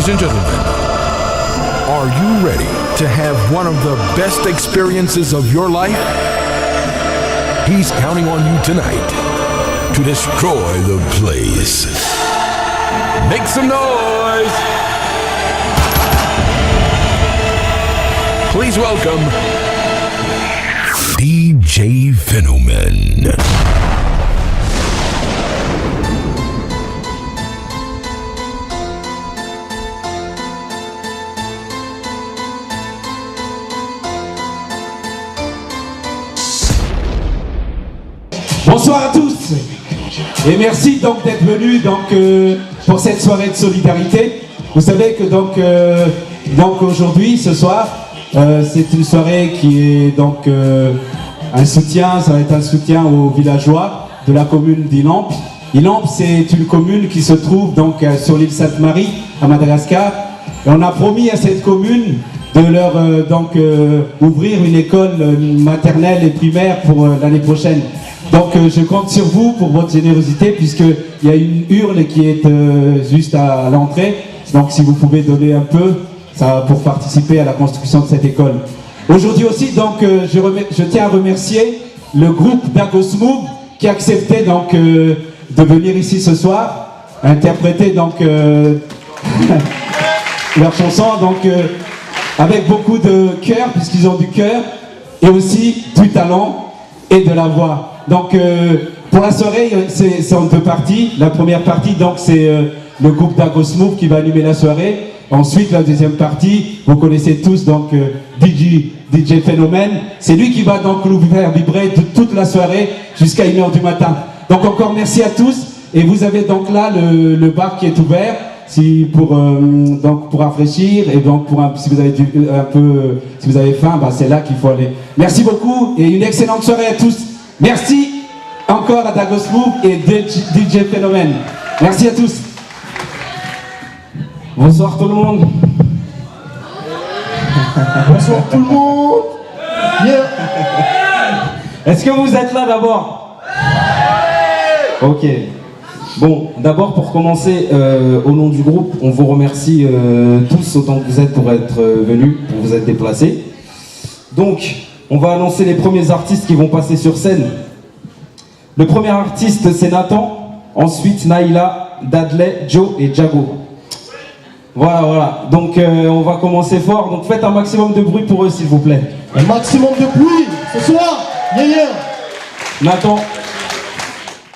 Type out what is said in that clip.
Ladies and gentlemen, are you ready to have one of the best experiences of your life? He's counting on you tonight to destroy the place. Make some noise! Please welcome DJ Fenomen. Bonsoir à tous et merci donc d'être venus pour cette soirée de solidarité. Vous savez que donc aujourd'hui, ce soir, c'est une soirée qui est donc un soutien, ça va être un soutien aux villageois de la commune d'Ilampe. Ilampe, c'est une commune qui se trouve donc sur l'île Sainte-Marie à Madagascar. Et on a promis à cette commune de leur ouvrir une école maternelle et primaire pour l'année prochaine. Donc je compte sur vous pour votre générosité puisqu'il y a une urne qui est juste à l'entrée. Donc si vous pouvez donner un peu ça, pour participer à la construction de cette école. Aujourd'hui aussi, donc, je tiens à remercier le groupe Dagos Move qui a accepté donc, de venir ici ce soir, interpréter donc, leur chanson avec beaucoup de cœur puisqu'ils ont du cœur et aussi du talent et de la voix. Donc pour la soirée, c'est en deux parties. La première partie, donc c'est le groupe Dagos Move qui va animer la soirée. Ensuite, la deuxième partie, vous connaissez tous donc DJ Phénomène. C'est lui qui va donc nous faire vibrer toute la soirée jusqu'à 1h du matin. Donc encore merci à tous. Et vous avez donc là le bar qui est ouvert pour rafraîchir et donc si vous avez si vous avez faim, bah, c'est là qu'il faut aller. Merci beaucoup et une excellente soirée à tous. Merci encore à Dagos Move et DJ Phénomène. Merci à tous. Bonsoir tout le monde. Bonsoir tout le monde. Yeah. Est-ce que vous êtes là d'abord? Ok. Bon, d'abord pour commencer, au nom du groupe, on vous remercie tous autant que vous êtes pour être venus, pour vous être déplacés. Donc, on va annoncer les premiers artistes qui vont passer sur scène. Le premier artiste, c'est Nathan. Ensuite, Naïla, Dadley, Joe et Jago. Voilà. Donc, on va commencer fort. Donc, faites un maximum de bruit pour eux, s'il vous plaît. Un maximum de bruit ce soir. Yeah. Nathan.